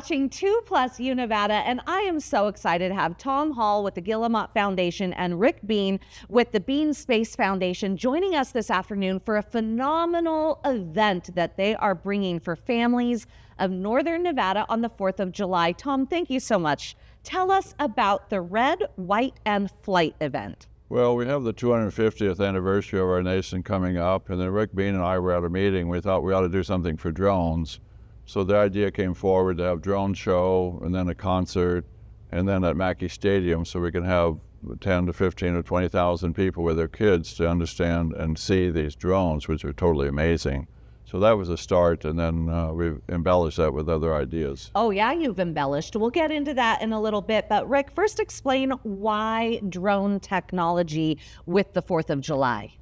watching 2+ Nevada, and I am so excited to have Tom Hall with the Gillemot Foundation and Rick Bean with the Bean Space Foundation joining us this afternoon for a phenomenal event that they are bringing for families of Northern Nevada on the 4th of July. Tom, thank you so much. Tell us about the Red, White, and Flight event. Well, we have the 250th anniversary of our nation coming up, and then Rick Bean and I were at a meeting. We thought we ought to do something for drones. So the idea came forward to have drone show and then a concert and then at Mackay Stadium so we can have 10 to 15 or 20,000 people with their kids to understand and see these drones, which are totally amazing. So that was a start, and then we've embellished that with other ideas. Oh yeah, you've embellished. We'll get into that in a little bit. But Rick, first explain why drone technology with the 4th of July.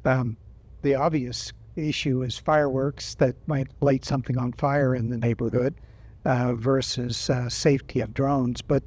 The obvious issue is fireworks that might light something on fire in the neighborhood versus safety of drones, but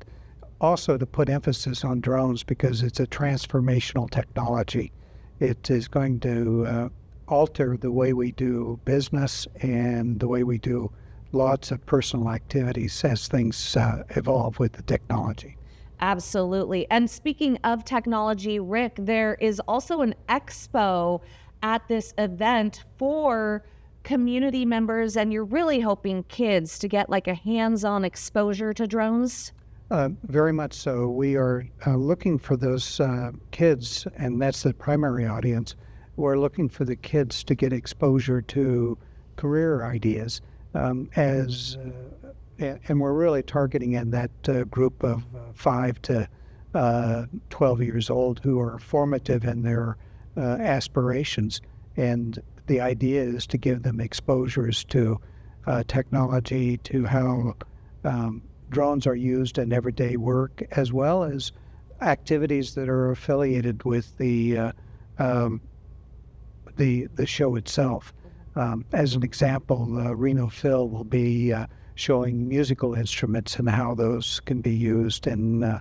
also to put emphasis on drones because it's a transformational technology. It is going to alter the way we do business and the way we do lots of personal activities as things evolve with the technology. Absolutely. And speaking of technology, Rick, there is also an expo at this event for community members, and you're really hoping kids to get like a hands-on exposure to drones? Very much so. We are looking for those kids, and that's the primary audience. We're looking for the kids to get exposure to career ideas, and we're really targeting in that group of 5 to 12 years old who are formative in their aspirations. And the idea is to give them exposures to technology, to how drones are used in everyday work, as well as activities that are affiliated with the show itself. As an example, Reno Phil will be showing musical instruments and how those can be used in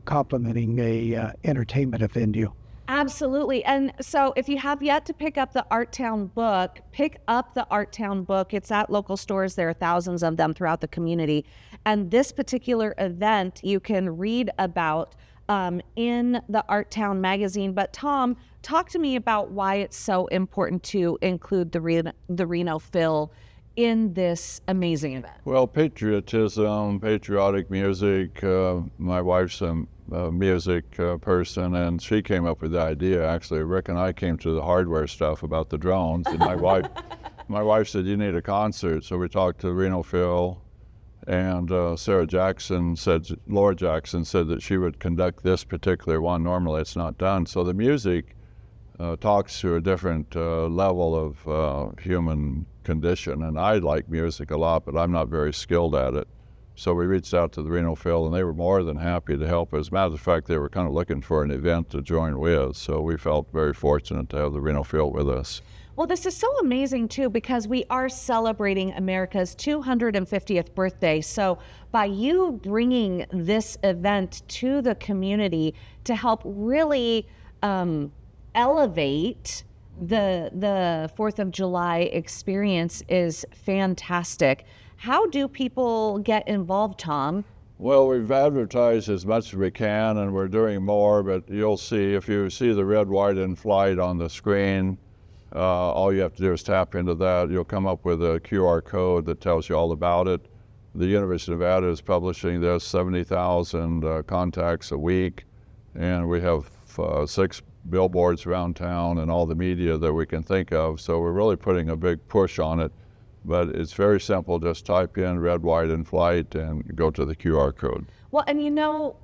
complementing a entertainment venue. Absolutely. And so if you have yet to pick up the Art Town book, pick up the Art Town book. It's at local stores. There are thousands of them throughout the community. And this particular event you can read about in the Art Town magazine. But Tom, talk to me about why it's so important to include the Reno Phil in this amazing event. Well, patriotism, patriotic music. My wife's a music person, and she came up with the idea. Actually, Rick and I came to the hardware stuff about the drones, and my wife said, you need a concert. So we talked to Reno Phil, and Laura Jackson said that she would conduct this particular one. Normally it's not done. So the music talks to a different level of human condition, and I like music a lot, but I'm not very skilled at it. So we reached out to the Reno Phil, and they were more than happy to help. As a matter of fact, they were kind of looking for an event to join with, so we felt very fortunate to have the Reno Phil with us. Well, this is so amazing, too, because we are celebrating America's 250th birthday. So by you bringing this event to the community to help really elevate the 4th of July experience is fantastic. How do people get involved, Tom? Well, we've advertised as much as we can, and we're doing more, but you'll see, if you see the Red, White, and Flight on the screen, all you have to do is tap into that. You'll come up with a QR code that tells you all about it. The University of Nevada is publishing this, 70,000 contacts a week, and we have 6 billboards around town and all the media that we can think of. So we're really putting a big push on it. But it's very simple. Just type in Red, White, and Flight and go to the QR code. Well, and you know,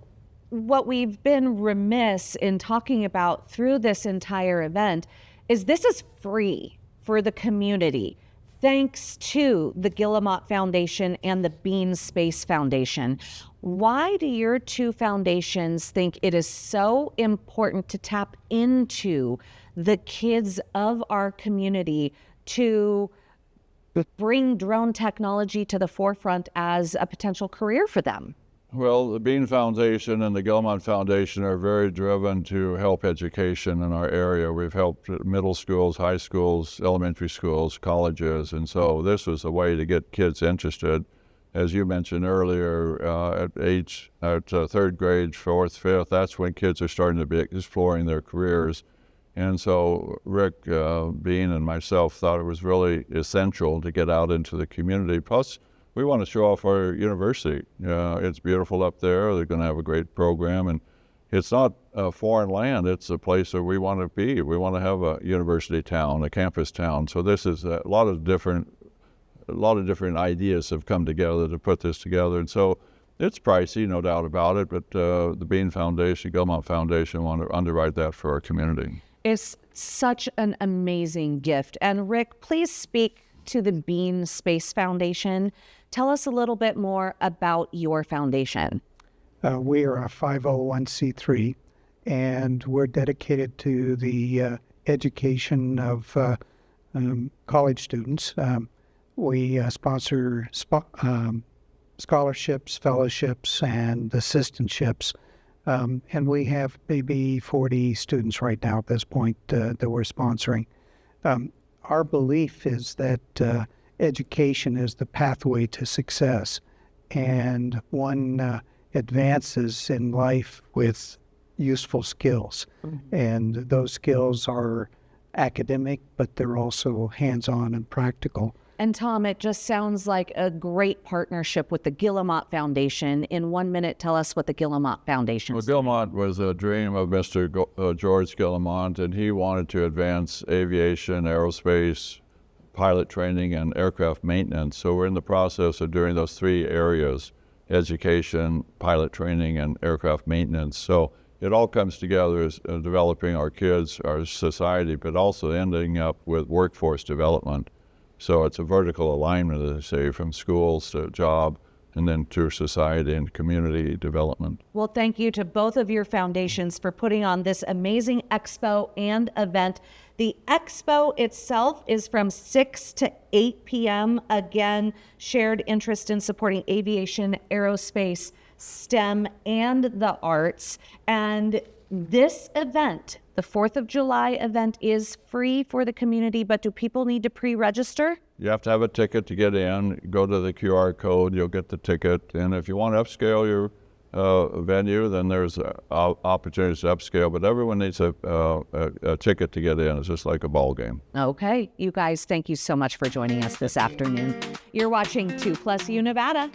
what we've been remiss in talking about through this entire event is this is free for the community, thanks to the Gillemot Foundation and the Bean Space Foundation. Why do your two foundations think it is so important to tap into the kids of our community to bring drone technology to the forefront as a potential career for them? Well, the Bean Foundation and the Gillemot Foundation are very driven to help education in our area. We've helped middle schools, high schools, elementary schools, colleges, and so this was a way to get kids interested. as you mentioned earlier, at third grade, fourth, fifth, that's when kids are starting to be exploring their careers. And so Rick, Bean, and myself thought it was really essential to get out into the community. Plus, we want to show off our university. It's beautiful up there. They're going to have a great program. And it's not a foreign land. It's a place where we want to be. We want to have a university town, a campus town. So this is a lot of different ideas have come together to put this together. And so it's pricey, no doubt about it, but the Bean Foundation, Gillemot Foundation want to underwrite that for our community. It's such an amazing gift. And Rick, please speak to the Bean Space Foundation. Tell us a little bit more about your foundation. We are a 501c3, and we're dedicated to the education of college students. We sponsor scholarships, fellowships, and assistantships. And we have maybe 40 students right now at this point that we're sponsoring. Our belief is that education is the pathway to success, and one advances in life with useful skills. And those skills are academic, but they're also hands-on and practical. And Tom, it just sounds like a great partnership with the Gillemot Foundation. In 1 minute, tell us what the Gillemot Foundation is. Well, Gillemot was a dream of Mr. George Gillemot, and he wanted to advance aviation, aerospace, pilot training, and aircraft maintenance. So we're in the process of doing those three areas: education, pilot training, and aircraft maintenance. So it all comes together as developing our kids, our society, but also ending up with workforce development. So it's a vertical alignment, as I say, from schools to job and then to society and community development. Well, thank you to both of your foundations for putting on this amazing expo and event. The expo itself is from 6 to 8 p.m. Again, shared interest in supporting aviation, aerospace, STEM, and the arts. And this event, the 4th of July event, is free for the community, but do people need to pre-register? You have to have a ticket to get in. Go to the QR code, you'll get the ticket. And if you want to upscale your venue, then there's opportunities to upscale, but everyone needs a ticket to get in. It's just like a ball game. Okay, you guys, thank you so much for joining us this afternoon. You're watching 2+U Nevada.